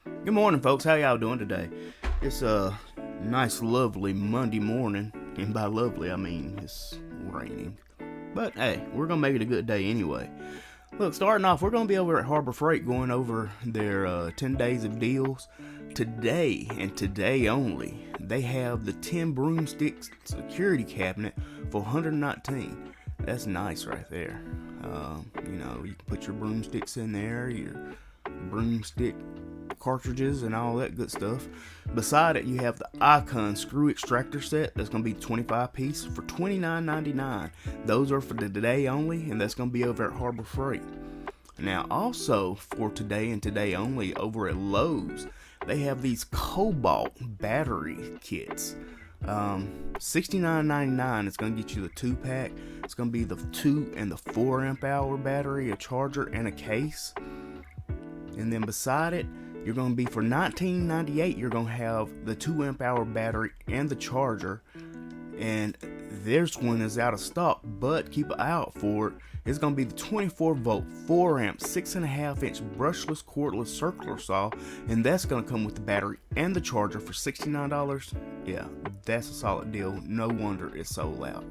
Good morning, folks. How y'all doing today? It's a nice, lovely Monday morning, and by lovely I mean it's raining. But hey, we're gonna make it a good day anyway. Look, starting off, we're gonna be over at Harbor Freight going over their 10 days of deals. Today and today only, they have the 10 broomsticks security cabinet for 119. That's nice right there. You can put your broomsticks in there, your broomstick cartridges and all that good stuff. Beside it, you have the Icon screw extractor set. That's going to be 25 piece for $29.99. Those are for the today only, and that's going to be over at Harbor Freight. Now, also for today and today only, over at Lowe's, they have these Cobalt battery kits. $69.99. It's going to get you the 2-pack. It's going to be the 2 and the 4 amp hour battery, a charger, and a case. And then beside it, you're going to be for $19.98. You're going to have the 2 amp hour battery and the charger. And this one is out of stock, but keep an eye out for it. It's going to be the 24 volt, 4 amp, 6.5 inch brushless cordless circular saw. And that's going to come with the battery and the charger for $69. Yeah, that's a solid deal. No wonder it's sold out.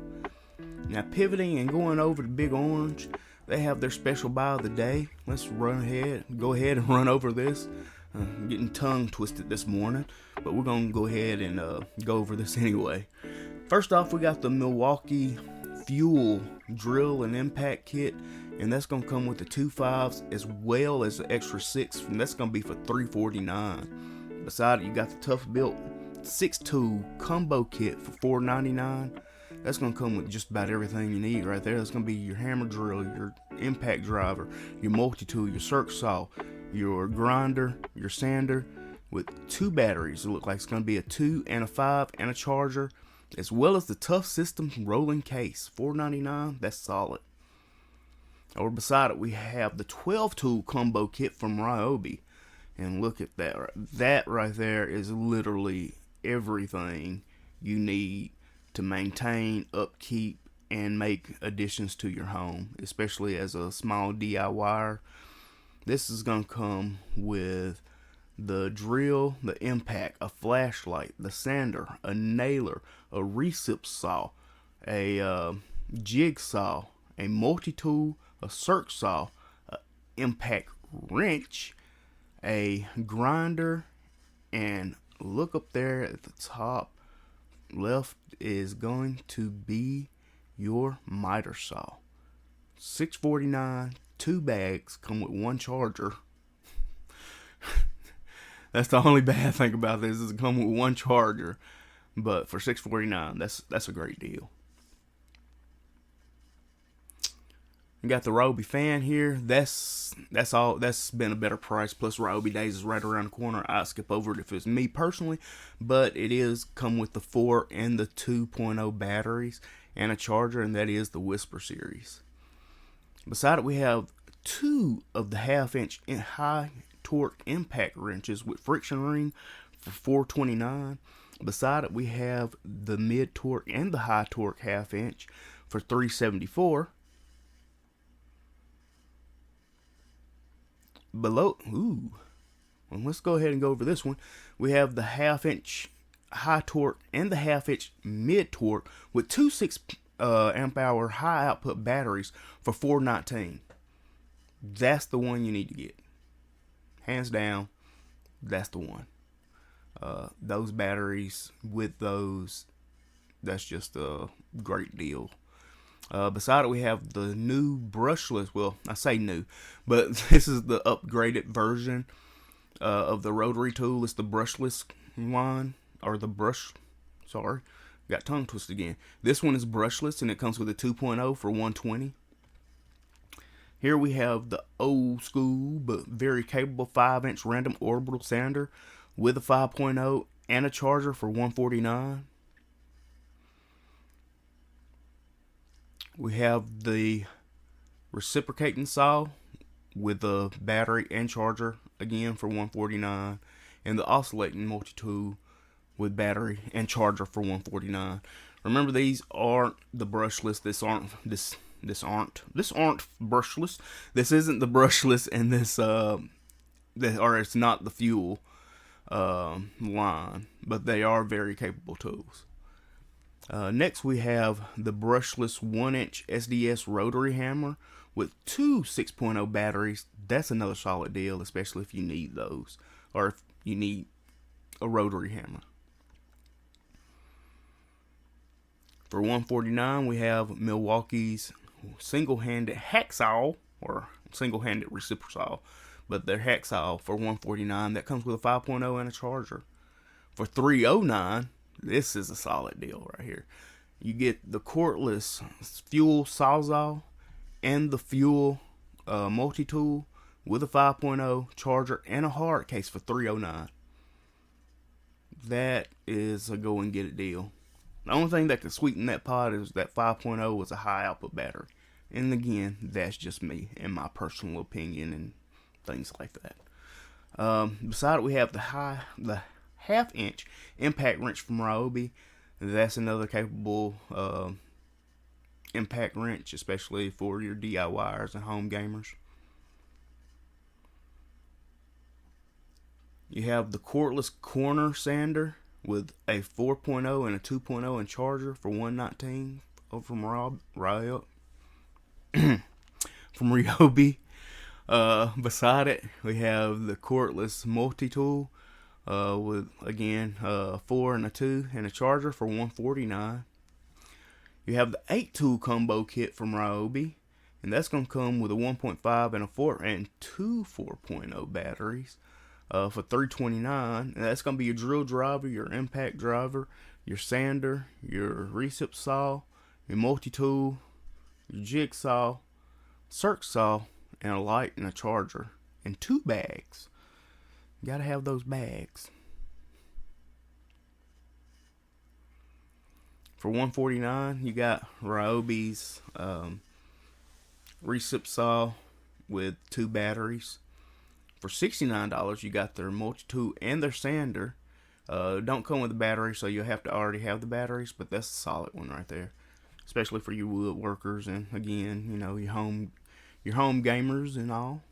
Now, pivoting and going over to Big Orange, they have their special buy of the day. Let's go ahead and run over this. I'm getting tongue twisted this morning, but we're going to go ahead and go over this anyway. First off, we got the Milwaukee Fuel Drill and Impact Kit, and that's going to come with the 2 5s as well as the extra 6, and that's going to be for $349. Beside it, you got the Tough Built 6-tool combo kit for $499. That's going to come with just about everything you need right there. That's going to be your hammer drill, your impact driver, your multi-tool, your circ saw, your grinder, your sander, with 2 batteries. It looks like it's going to be a 2 and a 5 and a charger, as well as the Tough Systems rolling case. $499. That's solid. Over beside it, we have the 12-tool combo kit from Ryobi. And look at that. That right there is literally everything you need to maintain, upkeep, and make additions to your home, especially as a small DIYer. This is going to come with the drill, the impact, a flashlight, the sander, a nailer, a recip saw, a jigsaw, a multi-tool, a circ saw, a impact wrench, a grinder, and look up there at the top left is going to be your miter saw. $649. 2 bags come with 1 charger. That's the only bad thing about this, is it come with 1 charger. But for $649, that's a great deal. We got the Ryobi fan here. That's all. That's been a better price. Plus, Ryobi Days is right around the corner. I'd skip over it if it's me personally, but it is come with the 4 and the 2.0 batteries and a charger, and that is the Whisper series. Beside it, we have 2 of the 1/2 inch high torque impact wrenches with friction ring for $429. Beside it, we have the mid torque and the high torque 1/2 inch for $374. Below, well, let's go ahead and go over this one. We have the 1/2 inch high torque and the 1/2 inch mid torque with 2 6 amp hour high output batteries for $419. That's the one you need to get. Hands down, that's the one. Those batteries with those, that's just a great deal. Beside it, we have the new brushless. Well, I say new, but this is the upgraded version of the rotary tool. It's the brushless line, or the brush. Sorry, got tongue twisted again. This one is brushless, and it comes with a 2.0 for $120. Here we have the old school but very capable 5-inch random orbital sander with a 5.0 and a charger for $149. We have the reciprocating saw with a battery and charger, again for $149, and the oscillating multi-tool with battery and charger for $149. Remember, these aren't the brushless. This aren't brushless. This isn't the brushless, and or it's not the fuel line, but they are very capable tools. Next, we have the brushless 1-inch SDS rotary hammer with two 6.0 batteries. That's another solid deal, especially if you need those, or if you need a rotary hammer. For $149, we have Milwaukee's single-handed hacksaw, or single-handed reciprocal saw, but they're hacksaw for $149. That comes with a 5.0 and a charger. For $309, this is a solid deal right here. You get the cordless fuel sawzall and the fuel multi-tool with a 5.0 charger and a hard case for $309. That is a go and get it deal. The only thing that could sweeten that pot is that 5.0 was a high output battery. And again, that's just me and my personal opinion and things like that. Beside it, we have the half-inch impact wrench from Ryobi. That's another capable impact wrench, especially for your DIYers and home gamers. You have the cordless corner sander with a 4.0 and a 2.0 and charger for $119 from Ryobi. Beside it, we have the cordless multi-tool with, again, 4 and a 2 and a charger for $149. You have the 8-tool combo kit from Ryobi, and that's going to come with a 1.5 and a 4 and two 4.0 batteries for $329. And that's going to be your drill driver, your impact driver, your sander, your recip saw, your multi-tool, your jigsaw, circ saw, and a light and a charger, and 2 bags. You gotta have those bags. For $149, you got Ryobi's recip saw with 2 batteries. For $69, you got their multi-tool and their sander. Don't come with a battery, so you'll have to already have the batteries, but that's a solid one right there, especially for your woodworkers and, again, you know, your home gamers and all.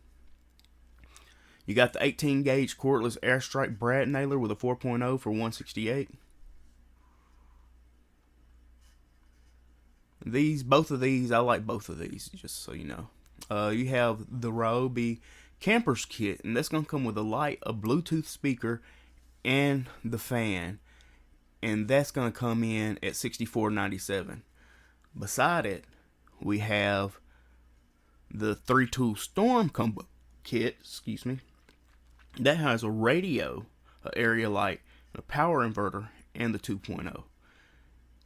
You got the 18 gauge cordless Airstrike brad nailer with a 4.0 for $168. Both of these, I like both of these, just so you know. You have the Ryobi Campers Kit, and that's going to come with a light, a Bluetooth speaker, and the fan. And that's going to come in at $64.97. Beside it, we have the 3-tool Storm Combo Kit, that has a radio, an area light, a power inverter, and the 2.0.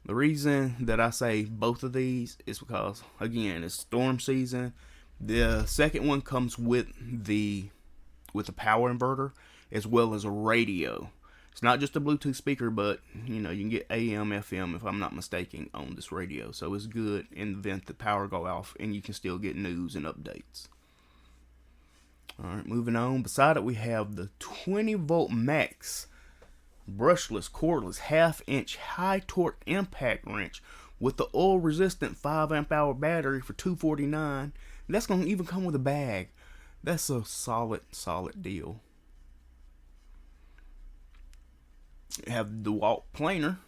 The reason that I say both of these is because, again, it's storm season. The second one comes with the power inverter as well as a radio. It's not just a Bluetooth speaker, but you know, you can get AM, FM, if I'm not mistaken, on this radio. So it's good in the event the power go off, and you can still get news and updates. Alright, moving on. Beside it, we have the 20-volt max brushless, cordless, half-inch high-torque impact wrench with the oil-resistant 5-amp-hour battery for $249. That's going to even come with a bag. That's a solid deal. You have the Dewalt planer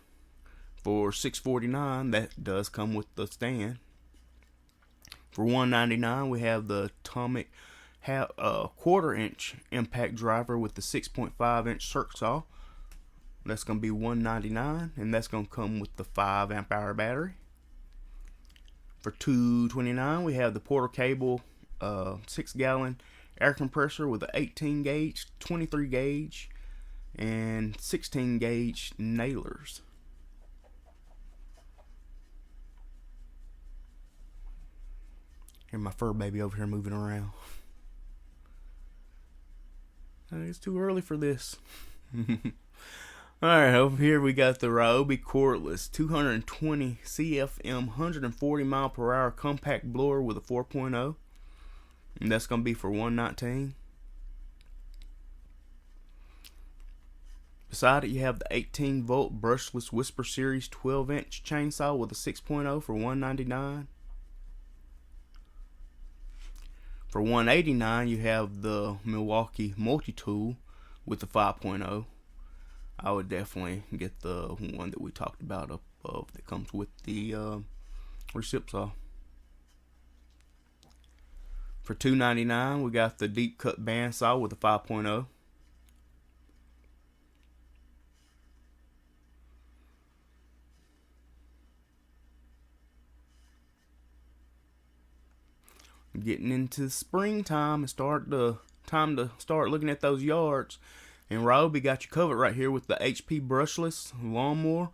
for $649. That does come with the stand. For $199, we have the Atomic 1/4-inch impact driver with the 6.5-inch circ saw. That's going to be $199, and that's going to come with the 5-amp-hour battery. For $229, we have the Porter Cable 6-gallon air compressor with an 18 gauge, 23 gauge, and 16 gauge nailers. Here's my fur baby over here moving around. It's too early for this. Alright, over here we got the Ryobi cordless 220 CFM 140 mile per hour compact blower with a 4.0. And that's going to be for $119. Beside it, you have the 18-volt brushless Whisper Series 12-inch chainsaw with a 6.0 for $199. For $189, you have the Milwaukee multi-tool with the 5.0. I would definitely get the one that we talked about up above that comes with the recip saw. For $299, we got the deep cut bandsaw with the 5.0. Getting into springtime and time to start looking at those yards. And Ryobi got you covered right here with the HP brushless lawnmower.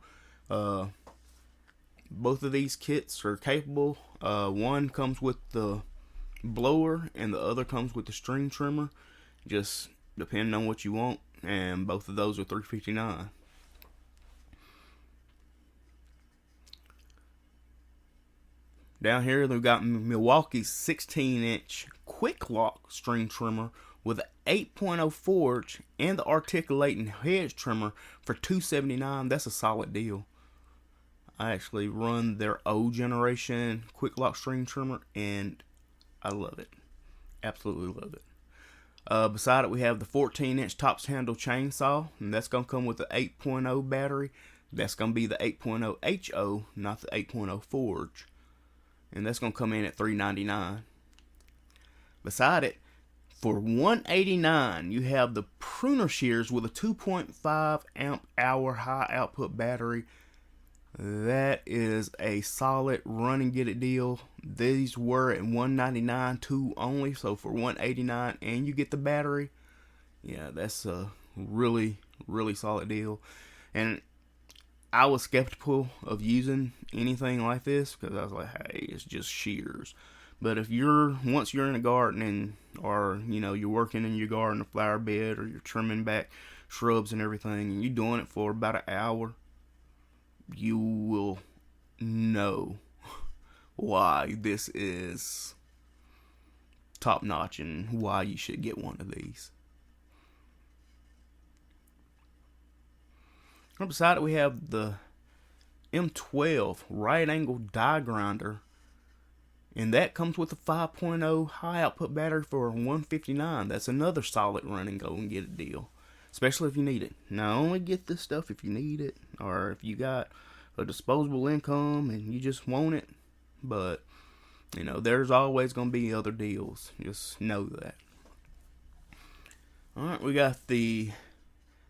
Both of these kits are capable. One comes with the blower and the other comes with the string trimmer, just depending on what you want. And both of those are $359. Down here, they've got Milwaukee's 16-inch quick lock string trimmer with an 8.0 forge and the articulating hedge trimmer for $279. That's a solid deal. I actually run their O generation quick lock string trimmer and I love it. Absolutely love it. Beside it, we have the 14-inch tops handle chainsaw, and that's going to come with the 8.0 battery. That's going to be the 8.0 HO, not the 8.0 forge. And that's going to come in at $399. Beside it, for $189, you have the pruner shears with a 2.5 amp hour high output battery. That is a solid run and get it deal. These were at $199 two only, so for $189 and you get the battery, yeah, that's a really solid deal. And I was skeptical of using anything like this because I was like, hey, it's just shears. But if once you're in a garden and or you're working in your garden, a flower bed, or you're trimming back shrubs and everything, and you're doing it for about an hour, you will know why this is top notch and why you should get one of these. Right beside it, we have the M12 right angle die grinder, and that comes with a 5.0 high output battery for $159. That's another solid run and go and get it deal, especially if you need it. Not only get this stuff if you need it or if you got a disposable income and you just want it, but there's always going to be other deals. Just know that. Alright, we got the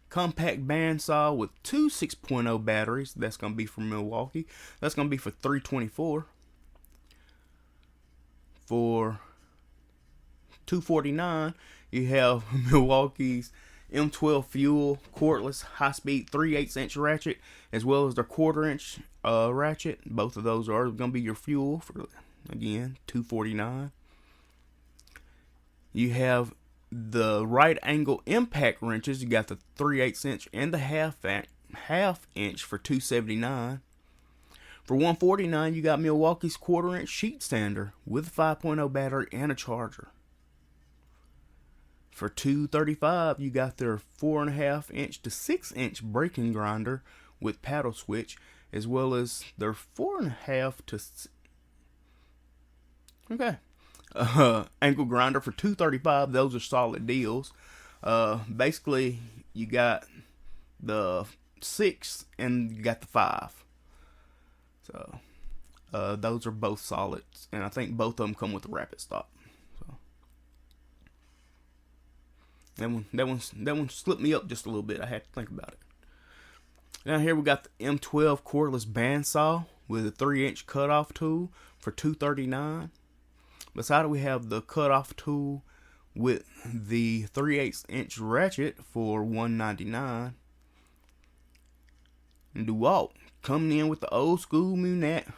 compact bandsaw with two 6.0 batteries. That's going to be from Milwaukee. That's going to be for $324. For $249, you have Milwaukee's M12 fuel cordless high-speed 3/8-inch ratchet, as well as their 1/4-inch ratchet. Both of those are going to be your fuel for, again, $249. You have the right angle impact wrenches. You got the 3/8-inch and the half inch for $279. For $149, you got Milwaukee's 1/4-inch sheet sander with a 5.0 battery and a charger. For $235, you got their 4.5-inch to 6-inch braking grinder with paddle switch, as well as their 4.5 to ankle grinder for $235. Those are solid deals. Basically, you got the 6 and you got the 5. So those are both solid, and I think both of them come with a rapid stop. So that one slipped me up just a little bit. I had to think about it. Down here we got the M12 cordless bandsaw with a 3-inch cutoff tool for $239. Beside it, we have the cutoff tool with the 3/8-inch ratchet for $199. And Dewalt coming in with the old school pneumatic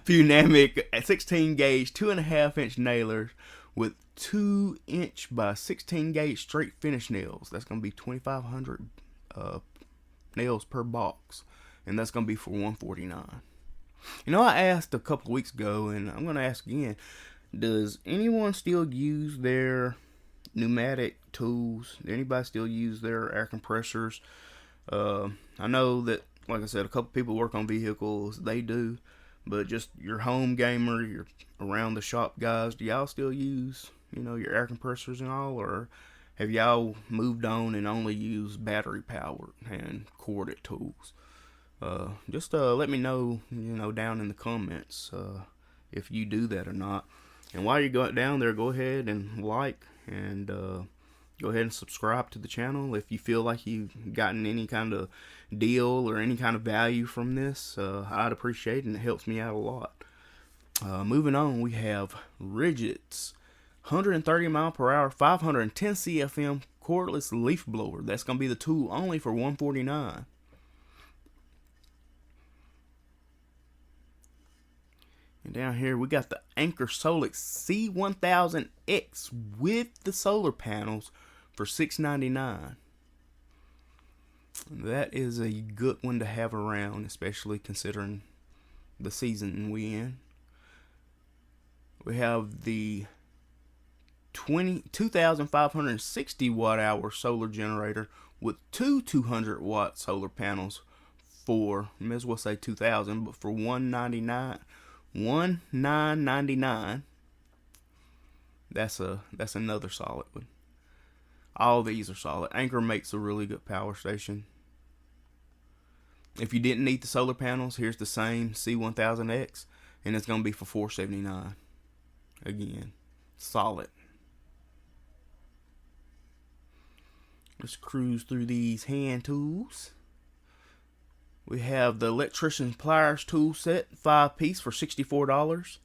16 gauge 2.5-inch nailers with 2-inch by 16 gauge straight finish nails. That's going to be 2,500 nails per box, and that's going to be for $149. I asked a couple weeks ago, and I'm going to ask again, does anyone still use their pneumatic tools? Does anybody still use their air compressors? I know that Like I said, a couple people work on vehicles, they do, but just your home gamer, your around the shop guys, do y'all still use, your air compressors and all, or have y'all moved on and only use battery powered and corded tools? Just let me know, down in the comments if you do that or not. And while you go down there, go ahead and like and go ahead and subscribe to the channel if you feel like you've gotten any kind of deal or any kind of value from this. I'd appreciate it, and it helps me out a lot. Moving on, we have Ridget's 130 mile per hour, 510 CFM cordless leaf blower. That's going to be the tool only for $149. And down here we got the Anchor Solix C1000X with the solar panels for $699. That is a good one to have around, especially considering the season we in. We have the 2,560 watt hour solar generator with two 200 watt solar panels for, may as well say 2,000, but for $1,999. That's another solid one. All these are solid. Anchor makes a really good power station. If you didn't need the solar panels, here's the same C1000X, and it's going to be for $479. Again, solid. Let's cruise through these hand tools. We have the electrician's pliers tool set, 5-piece for $64.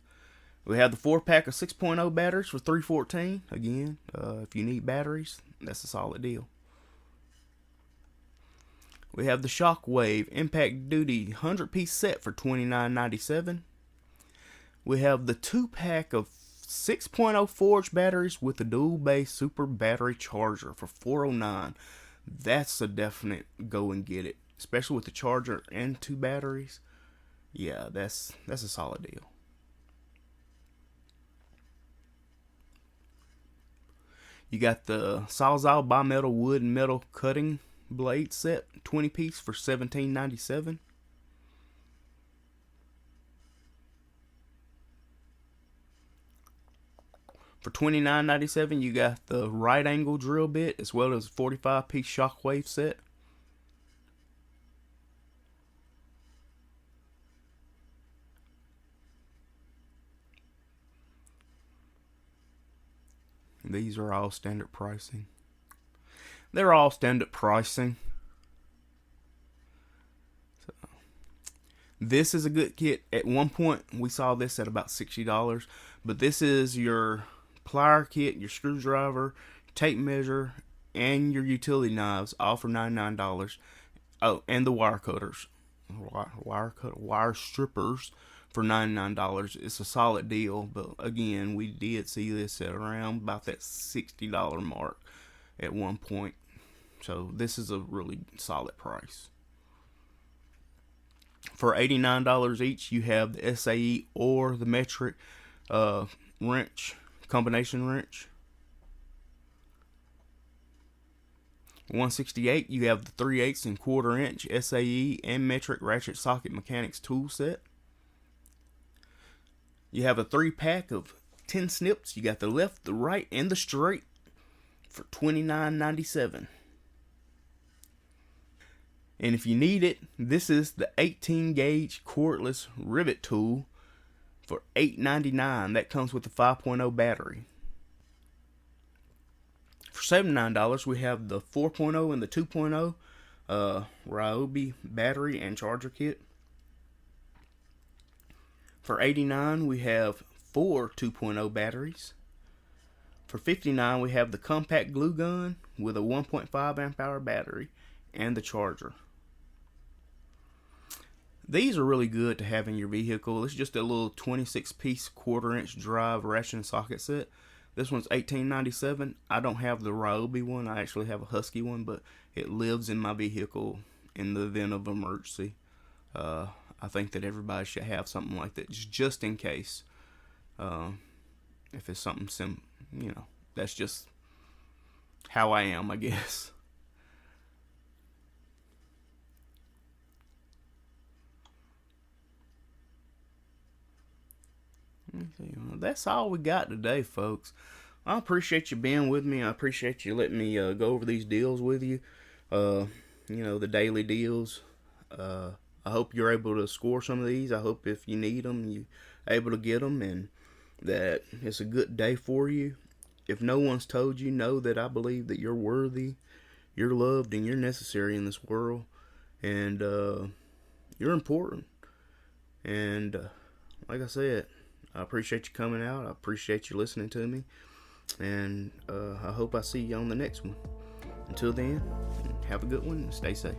We have the 4-pack of 6.0 batteries for $314. Again, if you need batteries, that's a solid deal. We have the Shockwave Impact Duty 100-piece set for $29.97. We have the 2-pack of 6.0 forged batteries with the dual base super battery charger for $409. That's a definite go and get it, especially with the charger and 2 batteries. Yeah, that's a solid deal. You got the Sawzall bimetal wood and metal cutting blade set, 20-piece for $17.97. For $29.97, you got the right angle drill bit as well as a 45-piece Shockwave set. These are all standard pricing. They're all standard pricing. So, this is a good kit. At one point, we saw this at about $60, but this is your plier kit, your screwdriver, tape measure, and your utility knives, all for $99. Oh, and the wire cutters, wire strippers for $99. It's a solid deal, but again, we did see this at around about that $60 mark at one point. So this is a really solid price. For $89 each, you have the SAE or the metric wrench, combination wrench. $168, you have the 3/8 and 1/4 inch SAE and metric ratchet socket mechanics tool set. You have a 3-pack of 10 snips. You got the left, the right, and the straight for $29.97. And if you need it, this is the 18-gauge cordless rivet tool for $8.99. That comes with the 5.0 battery. For $79, we have the 4.0 and the 2.0 Ryobi battery and charger kit. For $89, we have 4 2.0 batteries. For $59, we have the compact glue gun with a 1.5 amp hour battery and the charger. These are really good to have in your vehicle. It's just a little 26-piece 1/4 inch drive ratchet and socket set. This one's $18.97. I don't have the Ryobi one. I actually have a Husky one, but it lives in my vehicle in the event of emergency. I think that everybody should have something like that, just in case. If it's something that's just how I am, I guess. That's all we got today, folks. I appreciate you being with me. I appreciate you letting me go over these deals with you. The daily deals. I hope you're able to score some of these. I hope if you need them, you're able to get them, and that it's a good day for you. If no one's told you, know that I believe that you're worthy, you're loved, and you're necessary in this world, and you're important. And like I said, I appreciate you coming out. I appreciate you listening to me, and I hope I see you on the next one. Until then, have a good one and stay safe.